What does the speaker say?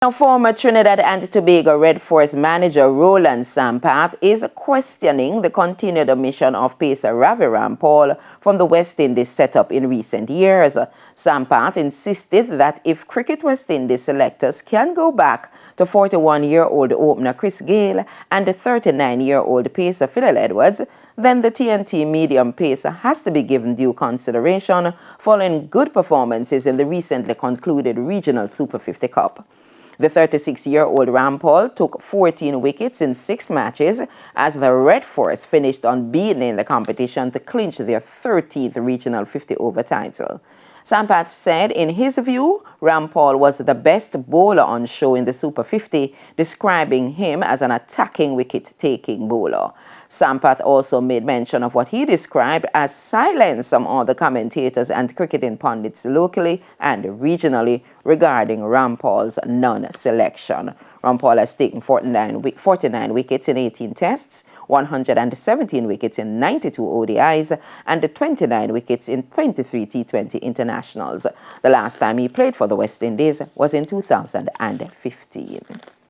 Now, former Trinidad and Tobago Red Force manager Roland Sampath is questioning the continued omission of pacer Ravi Rampaul from the West Indies setup in recent years. Sampath insisted that if Cricket West Indies selectors can go back to 41-year-old opener Chris Gayle and the 39-year-old pacer Phil Edwards, then the TNT medium pacer has to be given due consideration following good performances in the recently concluded Regional Super 50 Cup. The 36-year-old Rampaul took 14 wickets in 6 matches as the Red Force finished unbeaten in the competition to clinch their 13th Regional 50-over title. Sampath said in his view, Rampaul was the best bowler on show in the Super 50, describing him as an attacking wicket-taking bowler. Sampath also made mention of what he described as silence among the commentators and cricketing pundits locally and regionally regarding Rampaul's non-selection. Rampaul has taken 49 wickets in 18 tests, 117 wickets in 92 ODIs, and 29 wickets in 23 T20 internationals. The last time he played for the West Indies was in 2015.